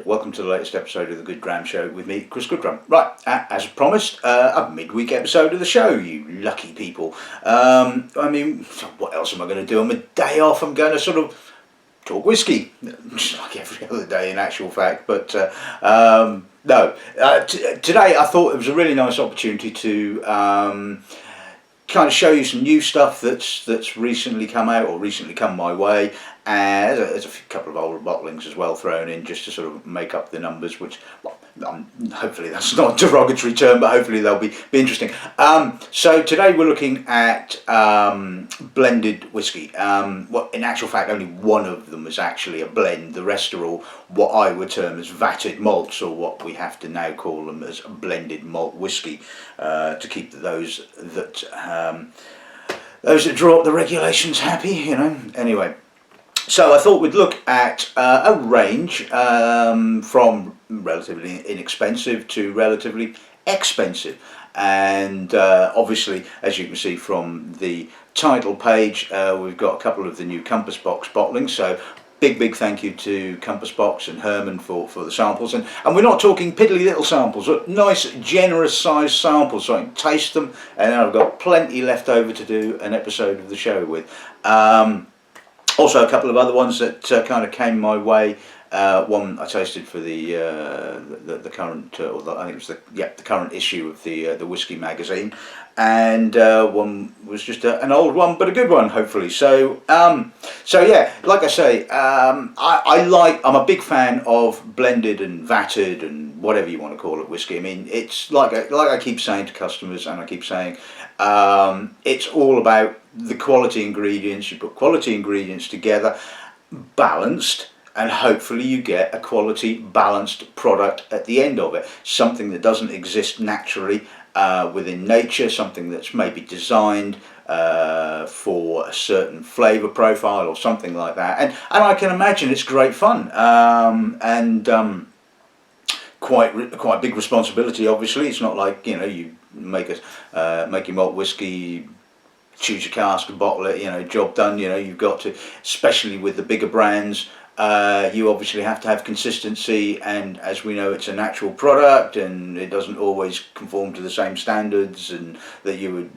and welcome to the latest episode of the Good Dram Show with me, Chris Goodrum. Right, as promised, a midweek episode of the show, you lucky people. I mean, what else am I going to do? On my day off, I'm going to sort of talk whiskey, just like every other day in actual fact, but no. Today I thought it was a really nice opportunity to kind of show you some new stuff that's recently come out or recently come my way, and there's a couple of older bottlings as well thrown in just to sort of make up the numbers, which, well, hopefully that's not a derogatory term, but hopefully they'll be interesting. So today we're looking at blended whiskey. Well, in actual fact only one of them is actually a blend, the rest are all what I would term as vatted malts, or what we have to now call them as blended malt whiskey, to keep those that draw up the regulations happy, you know. Anyway, so I thought we'd look at a range from relatively inexpensive to relatively expensive, and obviously, as you can see from the title page, we've got a couple of the new Compass Box bottlings, so big thank you to Compass Box and Herman for the samples, and we're not talking piddly little samples, but nice generous sized samples so I can taste them, and I've got plenty left over to do an episode of the show with. Also a couple of other ones that kind of came my way. One I tasted for the current, I think it was the current issue of the Whisky magazine, and one was just an old one, but a good one, hopefully. So yeah, like I say, I'm a big fan of blended and vatted and whatever you want to call it whiskey. I mean, it's like I keep saying to customers, and I keep saying, it's all about the quality ingredients. You put quality ingredients together, balanced, and hopefully you get a quality balanced product at the end of it, something that doesn't exist naturally within nature, something that's maybe designed for a certain flavour profile or something like that, and I can imagine it's great fun, and quite a big responsibility. Obviously, it's not like, you know, you make your malt whiskey, choose your cask and bottle it, you know, job done. You know, you've got to, especially with the bigger brands, you obviously have to have consistency, and as we know, it's a natural product and it doesn't always conform to the same standards and that you would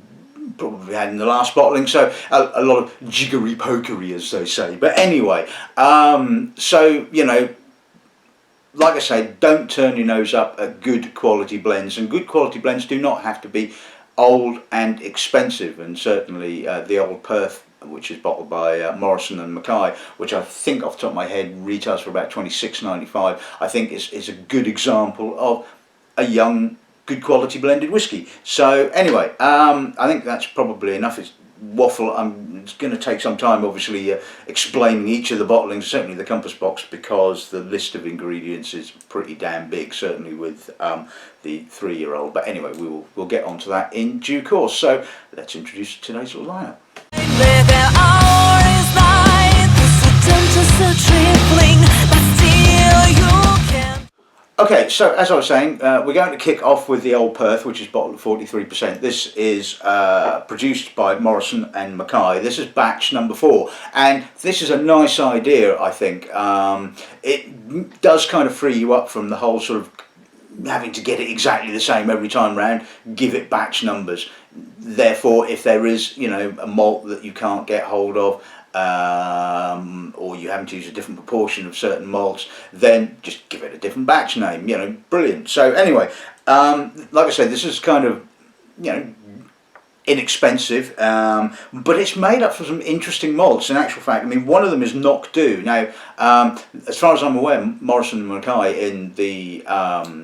probably had in the last bottling, so a lot of jiggery pokery, as they say. But anyway, so, you know, like I say, don't turn your nose up at good quality blends, and good quality blends do not have to be old and expensive, and certainly the old Perth, which is bottled by Morrison and Mackay, which I think off the top of my head retails for about $26.95, I think is a good example of a young, good quality blended whiskey. So anyway, I think that's probably enough. It's waffle. It's going to take some time, obviously, explaining each of the bottlings, certainly the Compass Box, because the list of ingredients is pretty damn big, certainly with the 3-year-old. But anyway, we'll get onto that in due course. So let's introduce today's little lineup. Okay, so as I was saying, we're going to kick off with the Old Perth, which is bottled at 43%. This is produced by Morrison and Mackay. This is batch number 4, and this is a nice idea, I think. It does kind of free you up from the whole sort of having to get it exactly the same every time round. Give it batch numbers. Therefore, if there is, you know, a malt that you can't get hold of, or you having to use a different proportion of certain malts, then just give it a different batch name, you know, brilliant. So anyway, like I said, this is kind of, you know, inexpensive, but it's made up for some interesting malts. In actual fact, I mean, one of them is Knock Do. Now, as far as I'm aware, Morrison and Mackay in the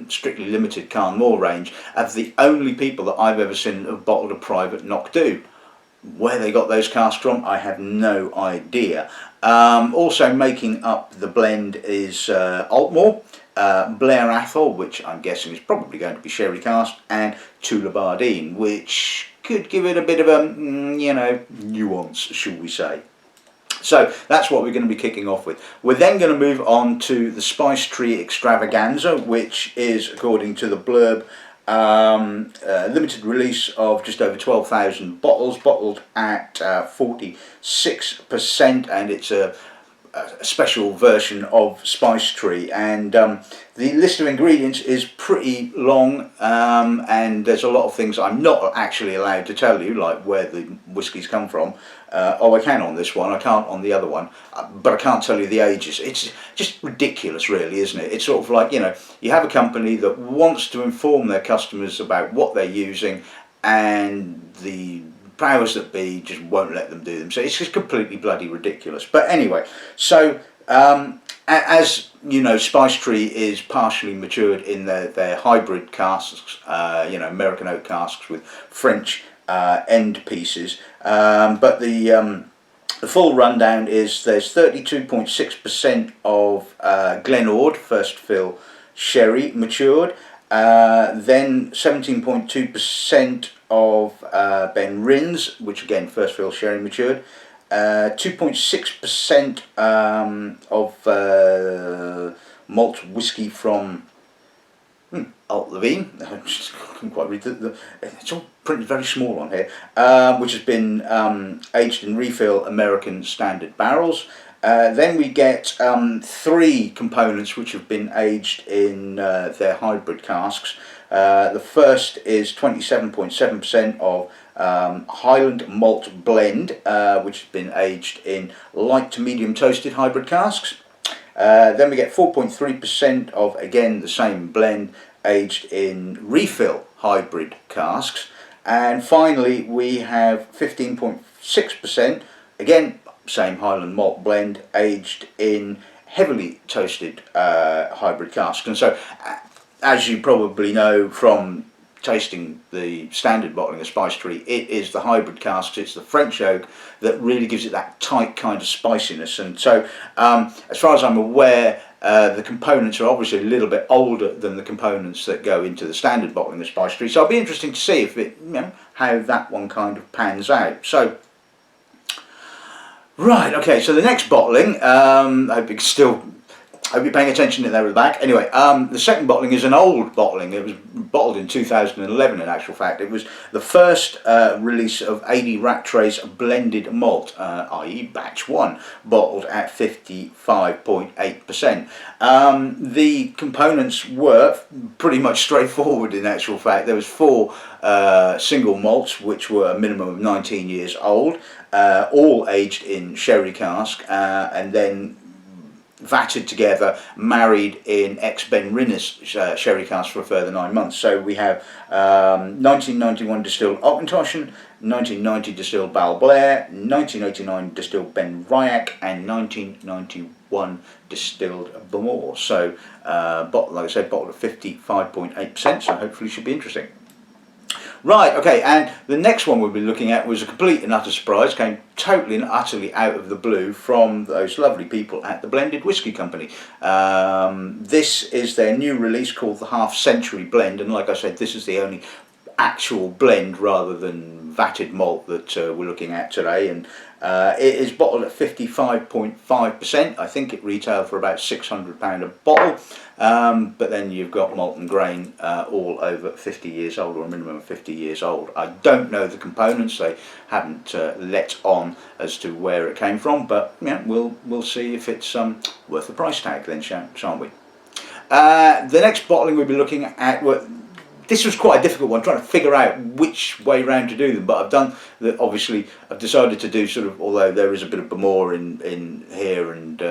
strictly limited Carnmore range are the only people that I've ever seen have bottled a private Knock Do. Where they got those casks from, I have no idea. Also making up the blend is Altmore, Blair Athol, which I'm guessing is probably going to be sherry cask, and Tullibardine, which could give it a bit of a, you know, nuance, shall we say. So that's what we're going to be kicking off with. We're then going to move on to the Spice Tree Extravaganza, which is, according to the blurb, limited release of just over 12,000 bottles, bottled at 46%, and it's a a special version of Spice Tree, and the list of ingredients is pretty long, and there's a lot of things I'm not actually allowed to tell you, like where the whiskies come from. Oh, I can on this one, I can't on the other one, but I can't tell you the ages. It's just ridiculous, really, isn't it? It's sort of like, you know, you have a company that wants to inform their customers about what they're using, and the powers that be just won't let them do them. So it's just completely bloody ridiculous. But anyway, so as you know, Spice Tree is partially matured in their hybrid casks, you know, American oak casks with French end pieces. But the full rundown is there's 32.6% of Glen Ord first fill sherry matured, then 17.2% of Ben Rins, which again first fill sherry matured, 2.6% of malt whiskey from Alt Levine. I just couldn't quite read it's all printed very small on here, which has been aged in refill American standard barrels. Then we get 3 components which have been aged in their hybrid casks. The first is 27.7% of Highland Malt Blend, which has been aged in light to medium toasted hybrid casks. Then we get 4.3% of, again, the same blend, aged in refill hybrid casks. And finally we have 15.6%, again, same Highland Malt Blend, aged in heavily toasted hybrid casks. And so, as you probably know from tasting the standard bottling of Spice Tree, it is the hybrid casks, it's the French oak that really gives it that tight kind of spiciness. And so, as far as I'm aware, the components are obviously a little bit older than the components that go into the standard bottling of Spice Tree. So it'll be interesting to see if it, you know, how that one kind of pans out. So, right, okay, so the next bottling, I hope you're paying attention in there at the back. Anyway, the second bottling is an old bottling. It was bottled in 2011 in actual fact. It was the first release of AD Rattray's blended malt, i.e. batch 1, bottled at 55.8%. The components were pretty much straightforward in actual fact. There was 4 single malts which were a minimum of 19 years old, all aged in sherry cask, and then vatted together, married in ex-Ben Rinnes sherry cask for a further 9 months. So we have 1991 distilled Auchentoshan, 1990 distilled Balblair, 1989 distilled Ben Ryack, and 1991 distilled Bamore. So, like I said, bottled at 55.8%, so hopefully should be interesting. Right, okay, and the next one we'll be looking at was a complete and utter surprise, came totally and utterly out of the blue from those lovely people at the Blended Whisky Company. This is their new release called the Half Century Blend, and like I said, this is the only actual blend rather than vatted malt that we're looking at today, and it is bottled at 55.5%. I think it retailed for about £600 a bottle, but then you've got malt and grain all over 50 years old, or a minimum of 50 years old. I don't know the components, they haven't let on as to where it came from, but yeah, we'll see if it's worth the price tag then, shan't we? The next bottling we'll be looking at, this was quite a difficult one, trying to figure out which way round to do them, but I've done that. Obviously I've decided to do sort of, although there is a bit of Bamore in here, and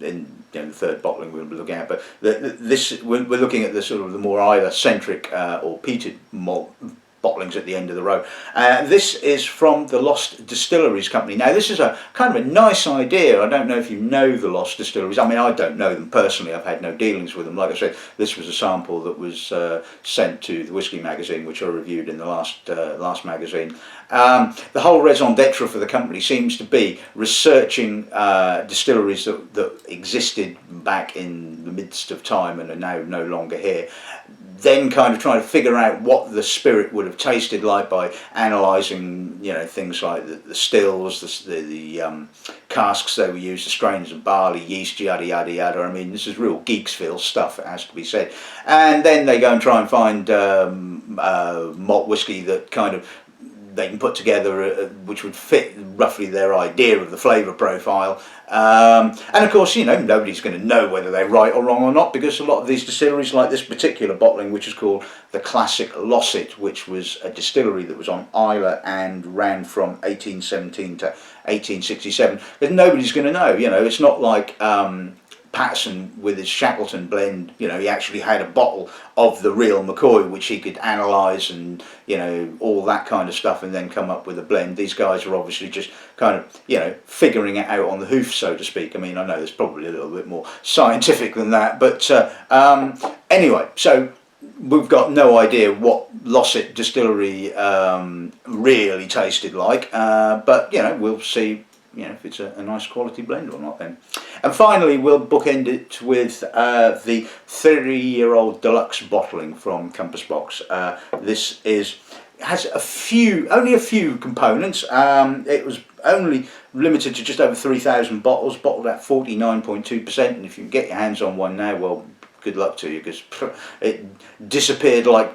in the third bottling we'll be looking at, but we're looking at the sort of the more either centric or peated malt bottlings at the end of the row. This is from the Lost Distilleries company. Now this is a kind of a nice idea. I don't know if you know the Lost Distilleries. I mean, I don't know them personally, I've had no dealings with them. Like I said, this was a sample that was sent to the Whisky magazine, which I reviewed in the last magazine. The whole raison d'etre for the company seems to be researching distilleries that existed back in the midst of time and are now no longer here, then kind of trying to figure out what the spirit would have tasted like by analysing, you know, things like the stills, the casks they were used, the strains of barley, yeast, yada yada yada. I mean, this is real Geeksville stuff, it has to be said. And then they go and try and find malt whisky that kind of they can put together which would fit roughly their idea of the flavour profile. And of course, nobody's going to know whether they're right or wrong or not, because a lot of these distilleries, like this particular bottling, which is called the Classic Lossit, which was a distillery that was on Isla and ran from 1817 to 1867, but nobody's going to know. It's not like Patterson with his Shackleton blend. He actually had a bottle of the real McCoy which he could analyse and all that kind of stuff, and then come up with a blend. These guys are obviously just kind of figuring it out on the hoof, so to speak. I mean, I know there's probably a little bit more scientific than that, but anyway, so we've got no idea what Lossit distillery really tasted like, but we'll see if it's a nice quality blend or not then. And finally, we'll bookend it with the 30-year-old Deluxe bottling from Compass Box. This has only a few components. It was only limited to just over 3,000 bottles, bottled at 49.2%, and if you can get your hands on one now, well, good luck to you, because it disappeared like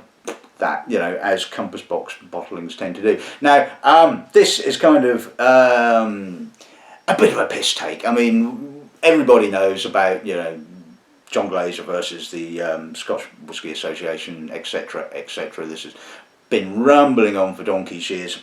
that, as Compass Box bottlings tend to do. Now, this is kind of a bit of a piss take. I mean, everybody knows about, John Glaser versus the Scotch Whisky Association, etc., etc. This has been rumbling on for donkey's years.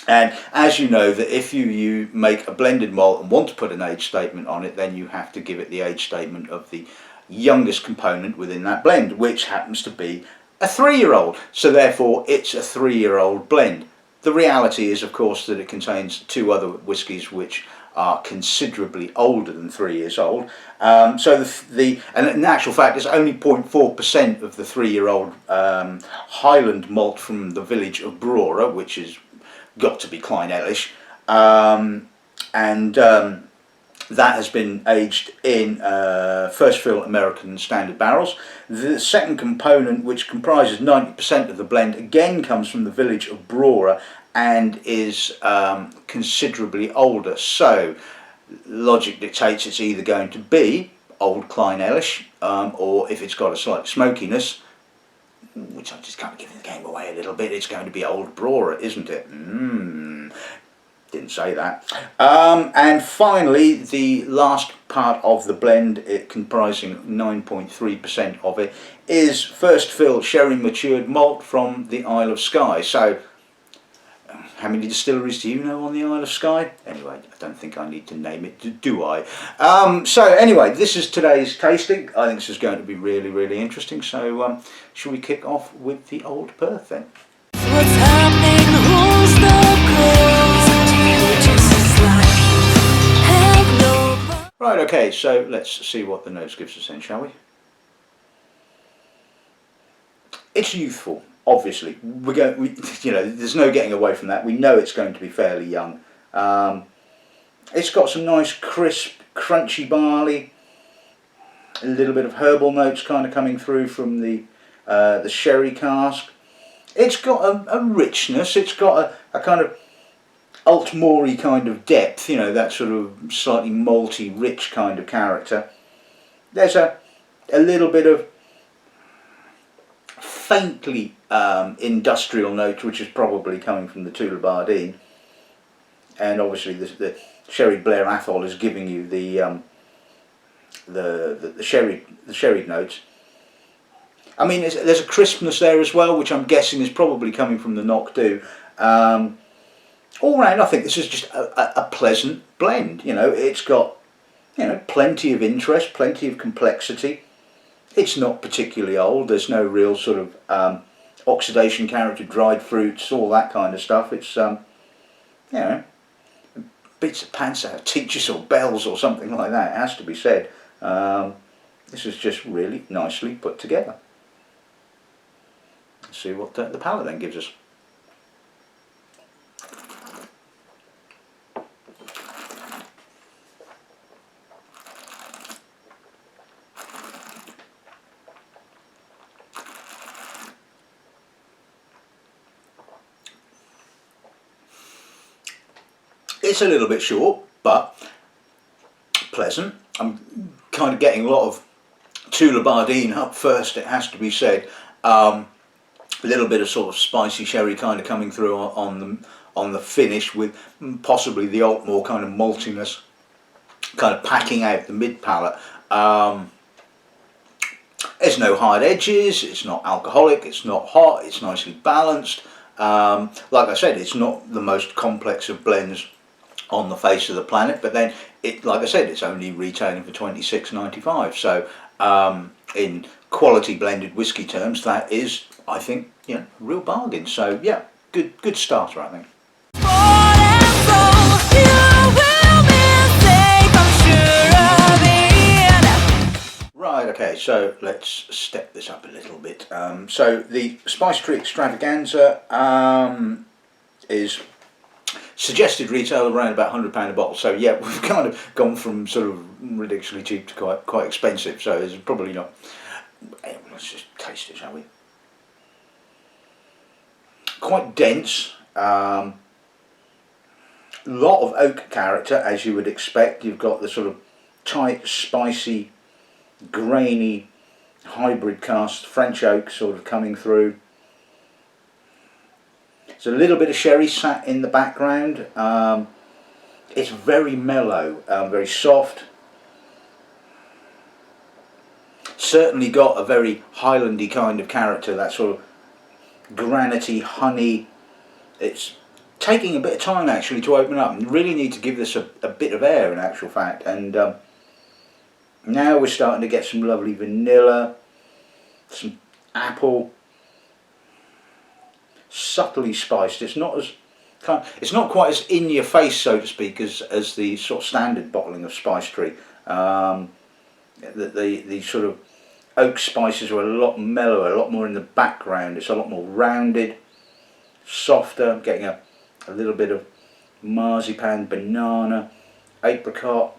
And as you know, that if you make a blended malt and want to put an age statement on it, then you have to give it the age statement of the youngest component within that blend, which happens to be a 3-year-old. So therefore, it's a 3-year-old blend. The reality is, of course, that it contains 2 other whiskies which are considerably older than 3 years old. So and in actual fact, it's only 0.4% of the 3-year-old Highland malt from the village of Brora, which has got to be Clynelish, and that has been aged in first fill American standard barrels. The second component, which comprises 90% of the blend, again comes from the village of Brora and is considerably older. So logic dictates it's either going to be old Clynelish, or if it's got a slight smokiness, which I'm just kind of giving the game away a little bit, it's going to be old Brora, isn't it? Didn't say that. And finally, the last part of the blend, it comprising 9.3% of it, is first fill sherry matured malt from the Isle of Skye. So how many distilleries do you know on the Isle of Skye? Anyway, I don't think I need to name it, do I? So anyway, this is today's tasting. I think this is going to be really, really interesting. So shall we kick off with the Old Perth then? What's happening? Who's the Right, okay, so let's see what the nose gives us then, shall we? It's youthful. Obviously, there's no getting away from that. We know it's going to be fairly young. It's got some nice crisp, crunchy barley, a little bit of herbal notes kind of coming through from the sherry cask. It's got a richness. It's got a kind of Altmore-y kind of depth. That sort of slightly malty, rich kind of character. There's a little bit of faintly industrial note, which is probably coming from the Tullibardine, and obviously the sherry Blair Athol is giving you the sherry notes. I mean, there's a crispness there as well, which I'm guessing is probably coming from the Knockdo. All round, I think this is just a pleasant blend. It's got plenty of interest, plenty of complexity. It's not particularly old. There's no real sort of oxidation character, dried fruits, all that kind of stuff. It's beats the pants out of teachers or bells or something like that. It has to be said. This is just really nicely put together. Let's see what the palate then gives us. It's a little bit short, but pleasant. I'm kind of getting a lot of Tullibardine up first, it has to be said. A little bit of sort of spicy sherry kind of coming through on the finish, with possibly the Altmore kind of maltiness kind of packing out the mid palate. There's no hard edges, it's not alcoholic, it's not hot, it's nicely balanced. Like I said, it's not the most complex of blends on the face of the planet, but then like I said, it's only retailing for $26.95. So in quality blended whiskey terms, that is, I think, a real bargain. So yeah, good starter, I think. Right, okay, so let's step this up a little bit. So the Spice Tree Extravaganza is suggested retail around about £100 a bottle. So yeah, we've kind of gone from sort of ridiculously cheap to quite expensive. So it's probably not. Let's just taste it, shall we? Quite dense. Lot of oak character, as you would expect. You've got the sort of tight, spicy, grainy, hybrid cast French oak sort of coming through. There's a little bit of sherry sat in the background. It's very mellow, very soft. Certainly got a very Highlandy kind of character, that sort of granity, honey. It's taking a bit of time actually to open up, and really need to give this a bit of air in actual fact. And now we're starting to get some lovely vanilla, some apple, subtly spiced. It's not quite as in your face, so to speak, as the sort of standard bottling of Spice Tree. The sort of oak spices are a lot mellower, a lot more in the background. It's a lot more rounded, softer, getting a little bit of marzipan, banana, apricot.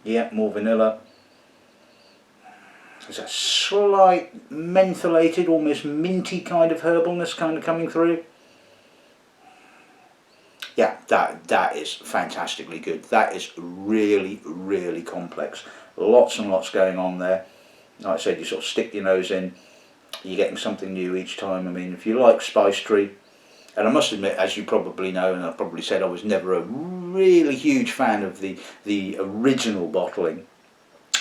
Yeah, more vanilla. There's a slight mentholated, almost minty kind of herbalness kind of coming through. Yeah, that is fantastically good. That is really, really complex. Lots and lots going on there. Like I said, you sort of stick your nose in, you're getting something new each time. I mean, if you like Spice Tree, and I must admit, as you probably know, and I probably said, I was never a really huge fan of the original bottling,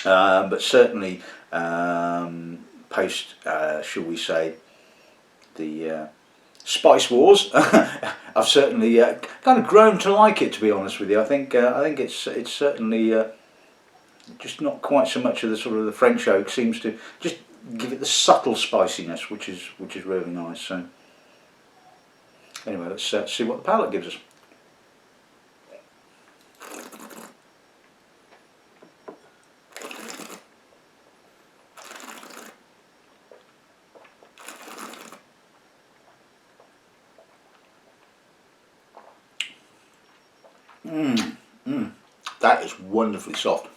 but certainly post, shall we say, the Spice Wars, I've certainly kind of grown to like it, to be honest with you. I think it's certainly just not quite so much of the sort of the French oak. Seems to just give it the subtle spiciness, which is really nice. So anyway, let's see what the palate gives us. That is wonderfully soft.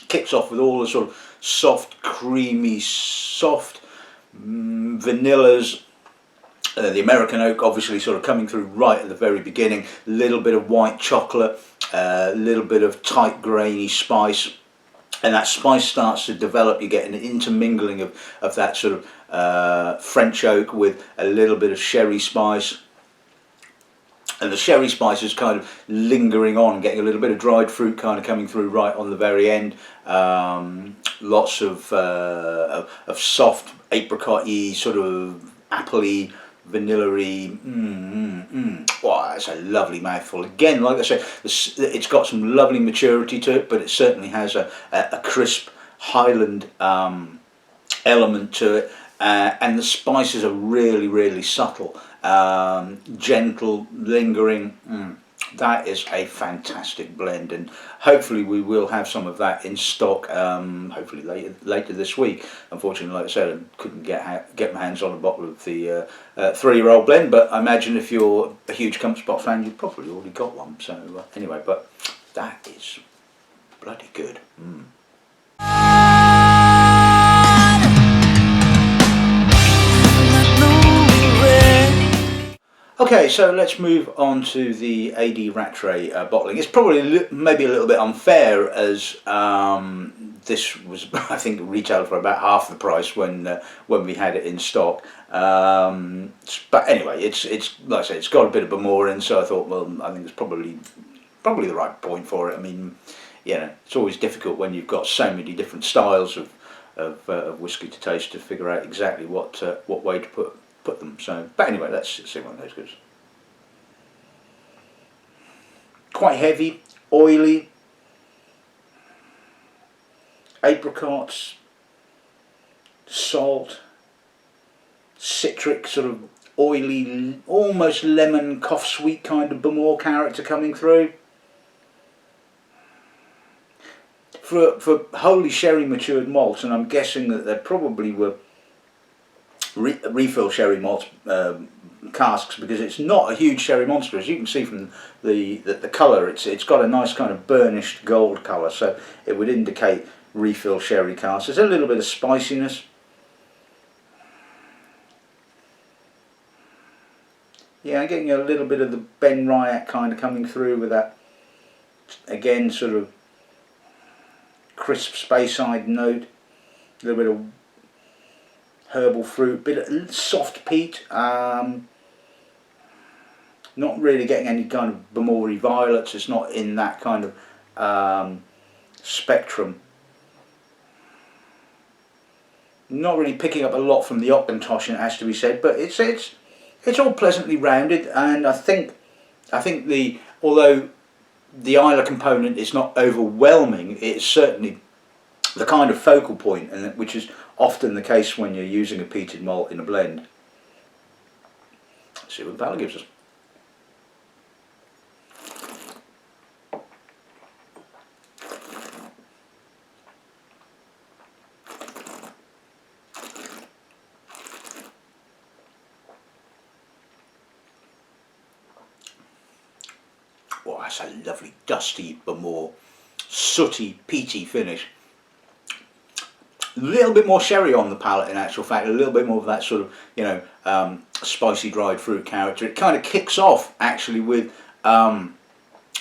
Kicks off with all the sort of soft, creamy, soft vanillas. The American oak obviously sort of coming through right at the very beginning. A little bit of white chocolate, a little bit of tight, grainy spice. And that spice starts to develop. You get an intermingling of that sort of French oak with a little bit of sherry spice. And the sherry spice is kind of lingering on, getting a little bit of dried fruit kind of coming through right on the very end. Lots of soft apricot-y, sort of apple-y, vanilla-y. Wow, that's a lovely mouthful. Again, like I said, it's got some lovely maturity to it, but it certainly has a crisp Highland element to it. And the spices are really, really subtle. Gentle, lingering. That is a fantastic blend, and hopefully we will have some of that in stock. Hopefully later this week. Unfortunately, like I said, I couldn't get my hands on a bottle of the 3-year-old blend. But I imagine if you're a huge Comps Box fan, you've probably already got one. So anyway, but that is bloody good. Okay, so let's move on to the AD Rattray bottling. It's probably maybe a little bit unfair as this was, I think, retailed for about half the price when we had it in stock. But anyway, it's like I say, it's got a bit of Bamore in, so I thought, well, I think it's probably the right point for it. I mean, you know, it's always difficult when you've got so many different styles of whiskey to taste to figure out exactly what way to put them. So, but anyway, let's see what those goes. Quite heavy, oily, apricots, salt, citric, sort of oily, almost lemon, cough sweet kind of Bamore character coming through. For wholly sherry matured malts, and I'm guessing that there probably were refill sherry malt casks, because it's not a huge sherry monster, as you can see from the colour. It's got a nice kind of burnished gold colour, so it would indicate refill sherry casks. There's a little bit of spiciness. Yeah, I'm getting a little bit of the Ben Ryack kind of coming through with that, again, sort of crisp Speyside note, a little bit of herbal fruit, bit of soft peat. Not really getting any kind of Bamore violets. It's not in that kind of spectrum. Not really picking up a lot from the Auchentoshan, it has to be said, but it's all pleasantly rounded, and I think although the Islay component is not overwhelming, it's certainly the kind of focal point, and which is often the case when you're using a peated malt in a blend. Let's see what the palate gives us. Oh, that's a lovely dusty Bamore, sooty, peaty finish. A little bit more sherry on the palate, in actual fact, a little bit more of that sort of, you know, spicy dried fruit character. It kind of kicks off actually with the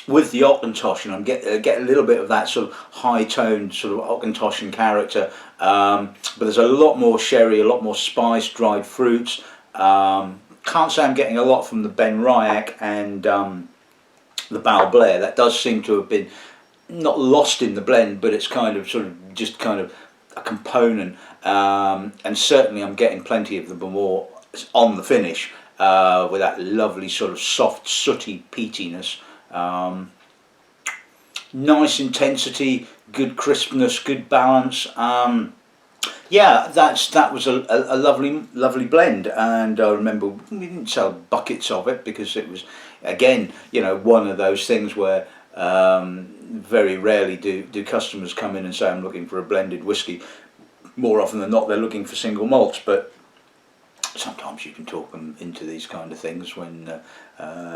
Auchentoshan. I get a little bit of that sort of high toned sort of Auchentoshan character, but there's a lot more sherry, a lot more spice, dried fruits. Can't say I'm getting a lot from the Ben Ryack and the Bal Blair. That does seem to have been not lost in the blend, but it's kind of sort of just kind of a component, and certainly I'm getting plenty of the Bamore on the finish, with that lovely sort of soft sooty peatiness. Nice intensity, good crispness, good balance. Yeah, that was a lovely blend, and I remember we didn't sell buckets of it because it was, again, you know, one of those things where very rarely do customers come in and say, I'm looking for a blended whiskey. More often than not, they're looking for single malts, but sometimes you can talk them into these kind of things when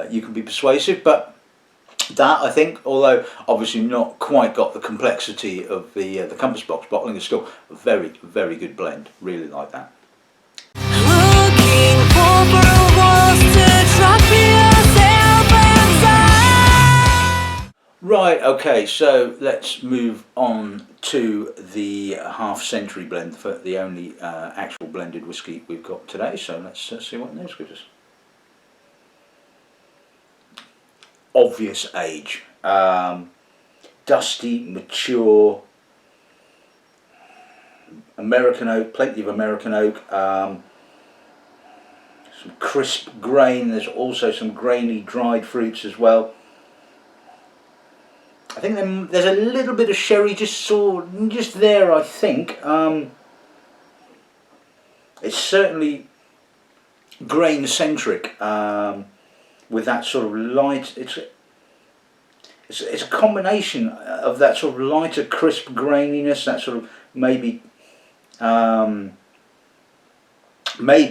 you can be persuasive. But that, I think, although obviously not quite got the complexity of the Compass Box bottling, is still a very, very good blend. Really like that. Looking for walls to trap yourself inside. Right, okay, so let's move on to the half century blend, for the only actual blended whiskey we've got today. So let's see what news gives us. Obvious age, dusty, mature, American oak, plenty of American oak, some crisp grain. There's also some grainy dried fruits as well. I think there's a little bit of sherry just there, I think. It's certainly grain centric, with that sort of light. It's a combination of that sort of lighter, crisp graininess, that sort of maybe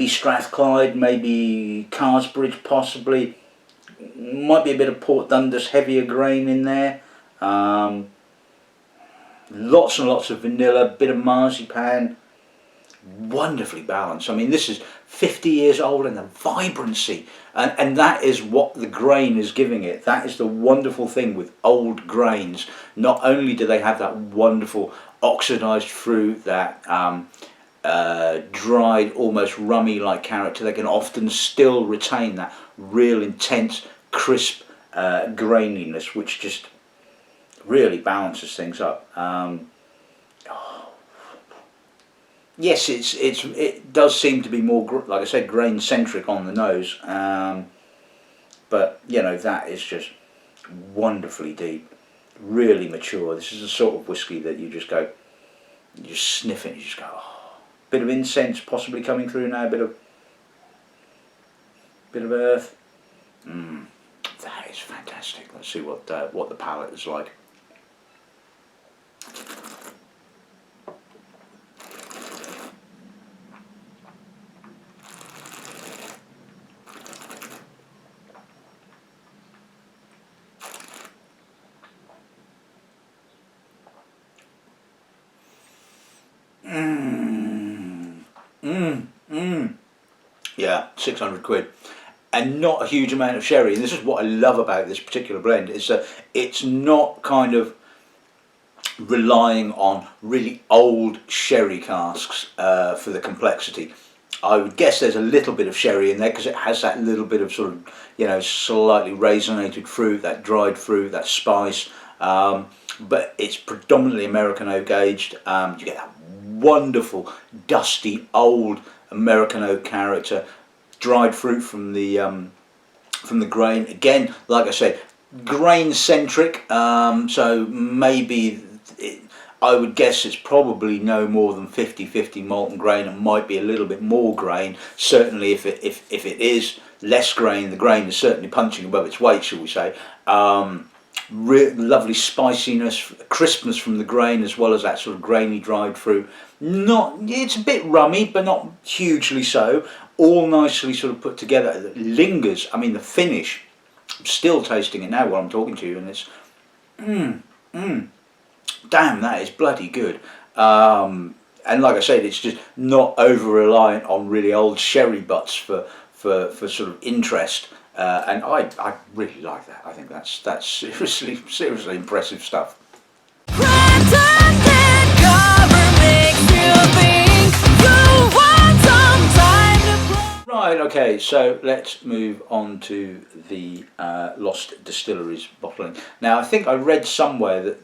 Strathclyde, maybe Carsbridge, possibly. Might be a bit of Port Dundas heavier grain in there. Lots and lots of vanilla, bit of marzipan, wonderfully balanced. I mean, this is 50 years old, and the vibrancy, and that is what the grain is giving it. That is the wonderful thing with old grains. Not only do they have that wonderful oxidized fruit, that dried, almost rummy-like character, they can often still retain that real intense, crisp graininess, which just really balances things up. Yes, it does seem to be more, like I said, grain centric on the nose, but you know, that is just wonderfully deep, really mature. This is the sort of whiskey that you just go, you just sniff it, and you just go, oh. Bit of incense possibly coming through now, bit of earth. That is fantastic. Let's see what the palate is like. Yeah, 600 quid. And not a huge amount of sherry. And this is what I love about this particular blend, is that it's not kind of relying on really old sherry casks for the complexity. I would guess there's a little bit of sherry in there because it has that little bit of sort of, you know, slightly raisinated fruit, that dried fruit, that spice. But it's predominantly American oak aged. You get that wonderful, dusty, old American oak character, dried fruit from the grain. Again, like I said, grain centric. So maybe I would guess it's probably no more than 50-50 malt and grain, and might be a little bit more grain. Certainly, if it is less grain, the grain is certainly punching above its weight, shall we say. Lovely spiciness, crispness from the grain, as well as that sort of grainy dried fruit. It's a bit rummy, but not hugely so. All nicely sort of put together. It lingers. I mean, the finish. I'm still tasting it now while I'm talking to you, and it's damn, that is bloody good. And like I said, it's just not over reliant on really old sherry butts for sort of interest. And I really like that. I think that's seriously impressive stuff. Right, okay, so let's move on to the Lost Distilleries bottling. Now, I think I read somewhere that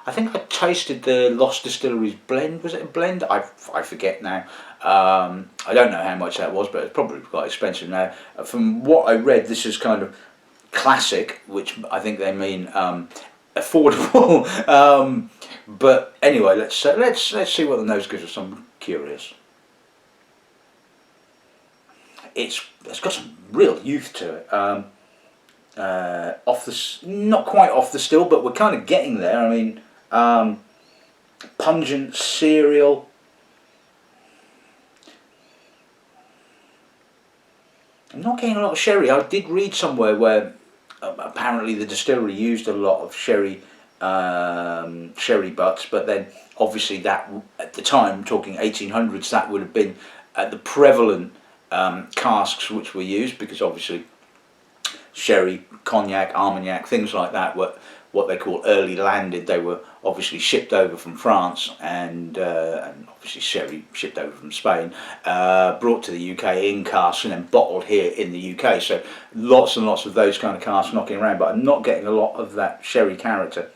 I think I tasted the Lost Distilleries blend. Was it a blend? I forget now. I don't know how much that was, but it's probably quite expensive now. From what I read, this is kind of classic, which I think they mean affordable. But anyway, let's see what the nose gives us. I'm curious. It's got some real youth to it. Not quite off the still, but we're kind of getting there. I mean, pungent cereal. I'm not getting a lot of sherry. I did read somewhere where apparently the distillery used a lot of sherry butts, but then obviously that at the time, talking 1800s, that would have been the prevalent casks which were used, because obviously sherry, cognac, armagnac, things like that were what they call early landed. They were obviously shipped over from France, and obviously sherry shipped over from Spain, brought to the UK in casks and then bottled here in the UK. So lots and lots of those kind of casks knocking around, but I'm not getting a lot of that sherry character,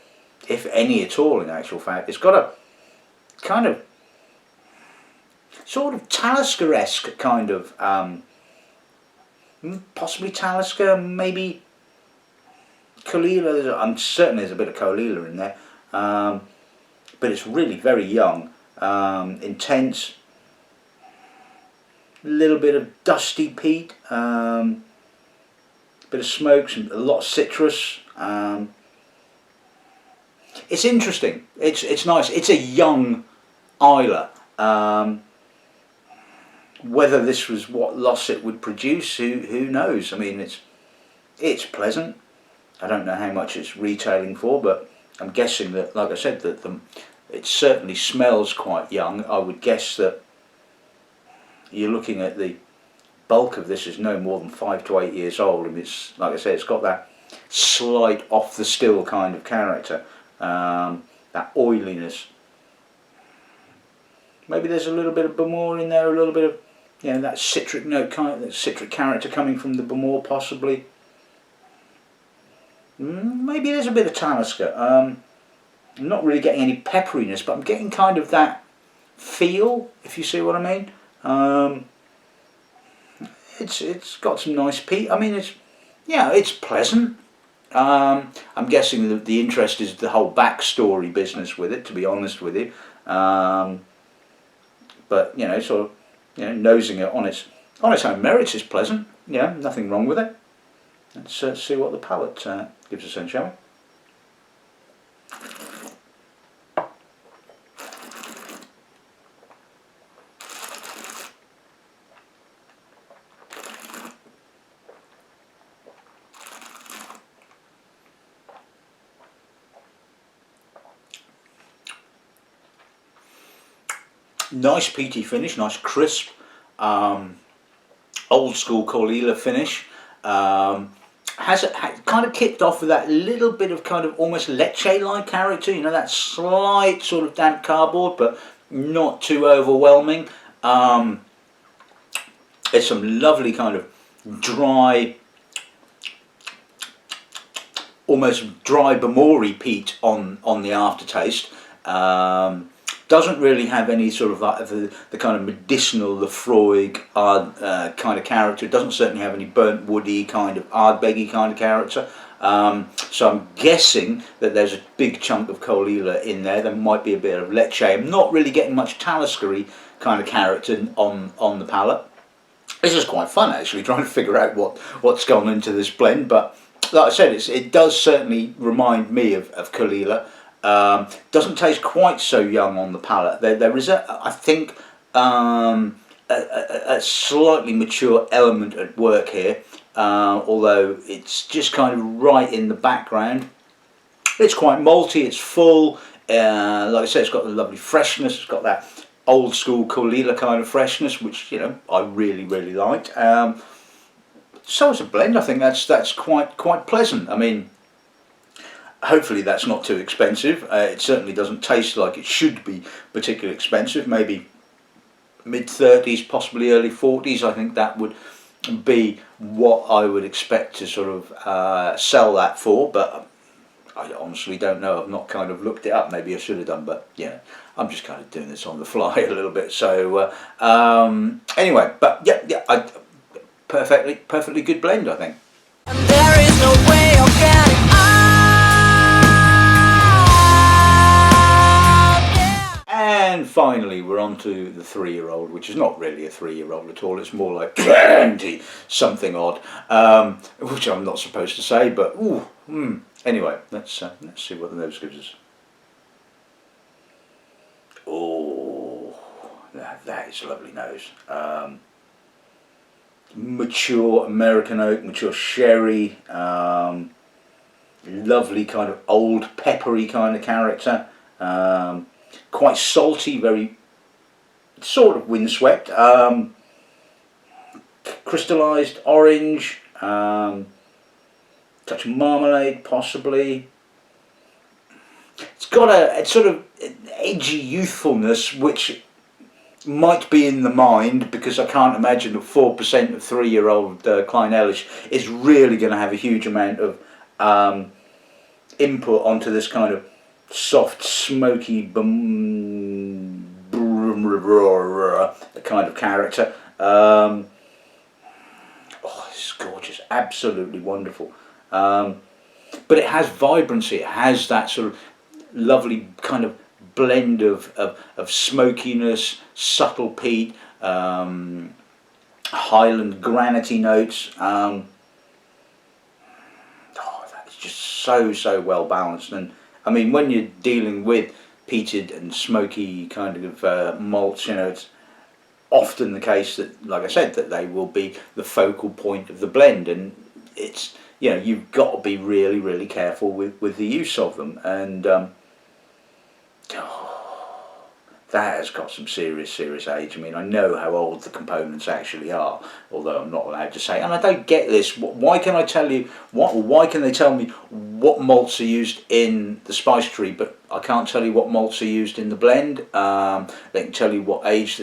if any at all, in actual fact. It's got a kind of sort of Talisker-esque kind of, possibly Talisker, maybe Kalila. I'm certain there's a bit of Kalila in there, but it's really very young, intense, a little bit of dusty peat, bit of smoke, a lot of citrus. It's interesting. It's nice. It's a young Islay. Whether this was what Lossit would produce, who knows? I mean, it's pleasant. I don't know how much it's retailing for, but I'm guessing that, like I said, that It certainly smells quite young. I would guess that you're looking at the bulk of this is no more than 5 to 8 years old, and it's, like I say, it's got that slight off the still kind of character, that oiliness. Maybe there's a little bit of Bamor in there, a little bit of, you know, that citric note, kind of that citric character coming from the Bamor, possibly. Maybe there's a bit of Talisker. I'm not really getting any pepperiness, but I'm getting kind of that feel, if you see what I mean. It's got some nice peat. I mean, it's pleasant. I'm guessing that the interest is the whole backstory business with it, to be honest with you. But you know, sort of, you know, nosing it on its own merits is pleasant. Yeah, nothing wrong with it. Let's see what the palate gives us then, shall we? Nice peaty finish, nice crisp, old school Corleala finish. Has kind of kicked off with that little bit of kind of almost leche-like character, you know, that slight sort of damp cardboard, but not too overwhelming. There's some lovely kind of dry, almost dry Bamori peat on the aftertaste. Doesn't really have any sort of like the kind of medicinal Lefroy kind of character. It doesn't certainly have any burnt woody kind of Ardbeggy kind of character. So I'm guessing that there's a big chunk of Corleala in there. There might be a bit of leche. I'm not really getting much Taliskery kind of character on the palate. This is quite fun actually, trying to figure out what's gone into this blend. But like I said, it does certainly remind me of Corleala. Doesn't taste quite so young on the palate. There is I think a slightly mature element at work here, although it's just kind of right in the background. It's quite malty, it's full, like I said, it's got the lovely freshness, it's got that old school Corleala kind of freshness, which, you know, I really liked. So as a blend, I think that's quite pleasant. I mean, hopefully that's not too expensive. It certainly doesn't taste like it should be particularly expensive. Maybe mid-30s, possibly early 40s. I think that would be what I would expect to sort of sell that for. But I honestly don't know. I've not kind of looked it up. Maybe I should have done. But yeah, I'm just kind of doing this on the fly a little bit. So anyway, but yeah, perfectly good blend, I think. And there is no way of getting And finally, we're on to the 3-year-old, which is not really a 3-year-old at all. It's more like 20 something odd, which I'm not supposed to say. But anyway, let's see what the nose gives us. Oh, that is a lovely nose. Mature American oak, mature sherry, lovely kind of old peppery kind of character. Quite salty, very sort of windswept, crystallised orange, touch of marmalade possibly. It's got a sort of edgy youthfulness which might be in the mind, because I can't imagine that 4% of 3-year-old Klein Elish is really going to have a huge amount of input onto this kind of soft, smoky, kind of character. Oh, this is gorgeous, absolutely wonderful. But it has vibrancy. It has that sort of lovely kind of blend of smokiness, subtle peat, Highland granity notes. Oh, that is just so well balanced. And I mean, when you're dealing with peated and smoky kind of malts, you know, it's often the case that, like I said, that they will be the focal point of the blend, and it's, you know, you've got to be really careful with the use of them. And that has got some serious age. I mean, I know how old the components actually are, although I'm not allowed to say. And I don't get this. Why can I tell you why can they tell me what malts are used in the spice tree, but I can't tell you what malts are used in the blend? They can tell you what age.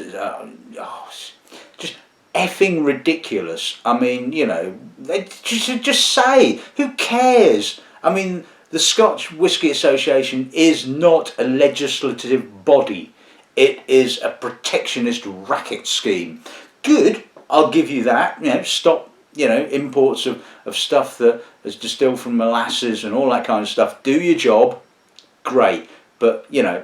Just effing ridiculous. I mean, you know, they just say. Who cares? I mean, the Scotch Whisky Association is not a legislative body. It is a protectionist racket scheme. Good, I'll give you that. You know, stop, you know, imports of stuff that is distilled from molasses and all that kind of stuff. Do your job, great. But, you know,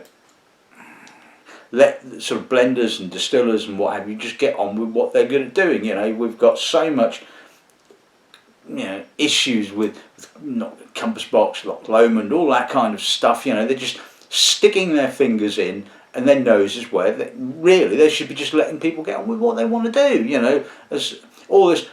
let sort of blenders and distillers and what have you just get on with what they're good at doing. You know, we've got so much, you know, issues with not Compass Box, Loch Lomond, all that kind of stuff. You know, they're just sticking their fingers in and their noses where really they should be just letting people get on with what they want to do. You know, as all this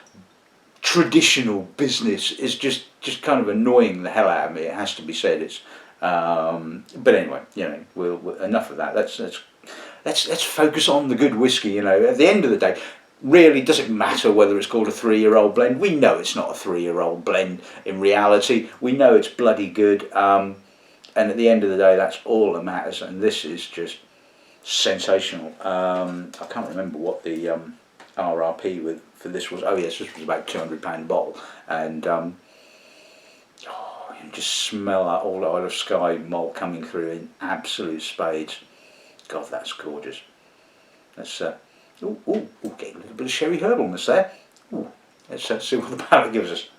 traditional business is just kind of annoying the hell out of me. It has to be said. It's but anyway, you know, we'll enough of that. Let's focus on the good whiskey. You know, at the end of the day, really, does it matter whether it's called a 3-year-old blend? We know it's not a 3-year-old blend in reality. We know it's bloody good. And at the end of the day, that's all that matters. And this is just sensational. I can't remember what the RRP for this was. Oh yes, this was about £200 a bottle. And you can just smell that old Isle of Skye malt coming through in absolute spades. God, that's gorgeous. That's getting a little bit of sherry herbalness there. Ooh, let's see what the palate gives us.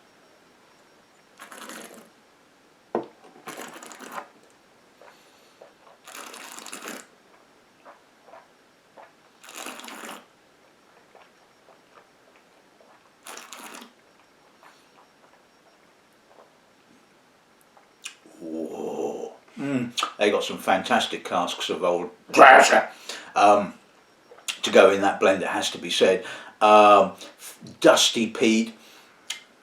They got some fantastic casks of old to go in that blend, it has to be said. Dusty peat,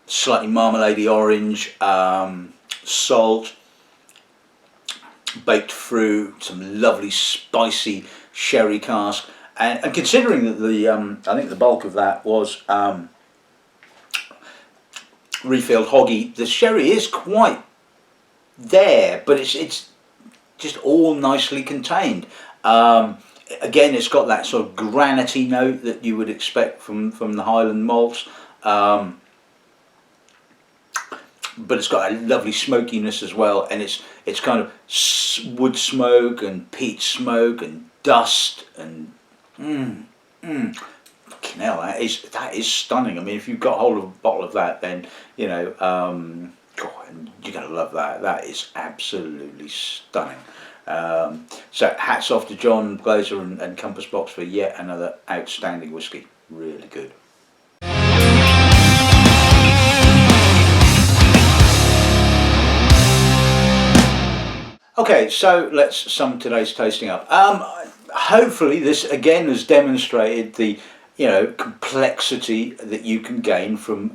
slightly marmalade orange, salt, baked fruit, some lovely spicy sherry cask, and considering that the I think the bulk of that was refilled hoggy, the sherry is quite there, but it's just all nicely contained. Again, it's got that sort of granity note that you would expect from the Highland malts, but it's got a lovely smokiness as well, and it's kind of wood smoke and peat smoke and dust and fucking hell, that is stunning. I mean, if you've got hold of a bottle of that, then you know, God, you're gonna love that. That is absolutely stunning. So hats off to John Glazer and Compass Box for yet another outstanding whiskey. Really good. Okay, so let's sum today's tasting up. Hopefully this again has demonstrated the complexity that you can gain from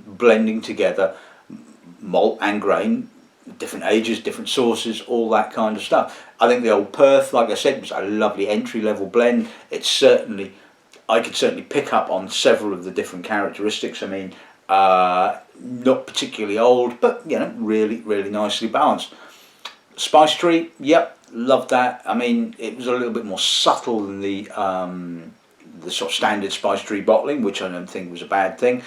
blending together malt and grain, different ages, different sources, all that kind of stuff. I think the old Perth, like I said, was a lovely entry-level blend. I could certainly pick up on several of the different characteristics. I mean, not particularly old, but really, really nicely balanced. Spice tree, yep, loved that. I mean, it was a little bit more subtle than the sort of standard spice tree bottling, which I don't think was a bad thing.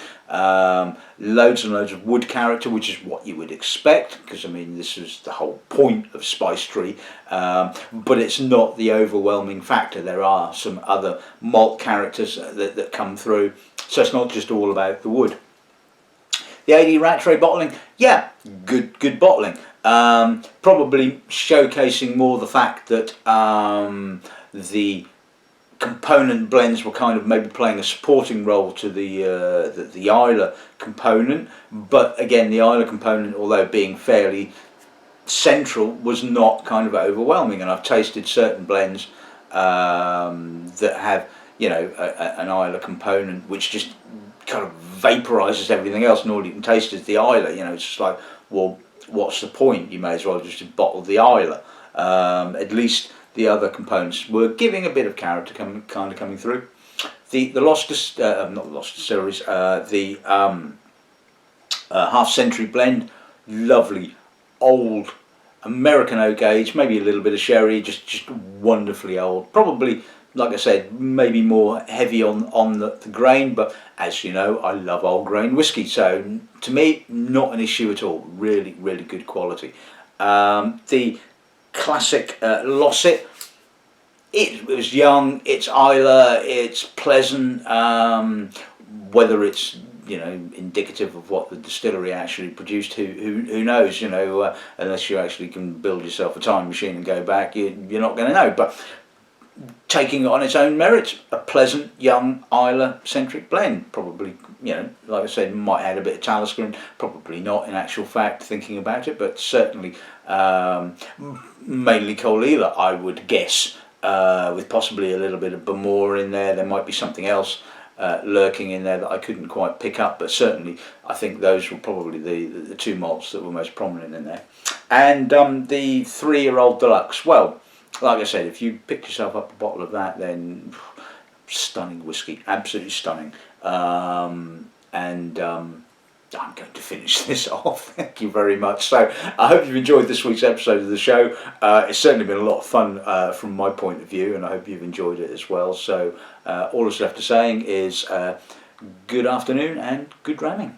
Loads and loads of wood character, which is what you would expect, because I mean this is the whole point of spice tree, but it's not the overwhelming factor. There are some other malt characters that come through, so it's not just all about the wood. The 80 Rattray bottling, yeah, good bottling. Probably showcasing more the fact that the component blends were kind of maybe playing a supporting role to the Islay component, but again the Islay component, although being fairly central, was not kind of overwhelming. And I've tasted certain blends that have an Islay component which just kind of vaporizes everything else, and all you can taste is the Islay. It's just like, well, what's the point? You may as well just bottle the Islay. At least the other components were giving a bit of character coming through. The Lost, not the Lost Distilleries, the half century blend, lovely old American oak age, maybe a little bit of sherry, just wonderfully old. Probably, like I said, maybe more heavy on the grain, but as you know, I love old grain whiskey, so to me, not an issue at all. Really, really good quality. The classic Lossit, it was young, it's Isla, it's pleasant, whether it's indicative of what the distillery actually produced, who knows, unless you actually can build yourself a time machine and go back, you're not going to know. But taking it on its own merits, a pleasant young Isla centric blend. Probably, like I said, might add a bit of Talisker, probably not in actual fact, thinking about it, but certainly mainly Colila, I would guess, with possibly a little bit of Bamor in there. There might be something else lurking in there that I couldn't quite pick up, but certainly I think those were probably the two malts that were most prominent in there. And the 3-year-old Deluxe, well, like I said, if you pick yourself up a bottle of that, then stunning whiskey, absolutely stunning. I'm going to finish this off. Thank you very much. So I hope you've enjoyed this week's episode of the show. It's certainly been a lot of fun from my point of view, and I hope you've enjoyed it as well. So all that's left to saying is good afternoon and good ramming.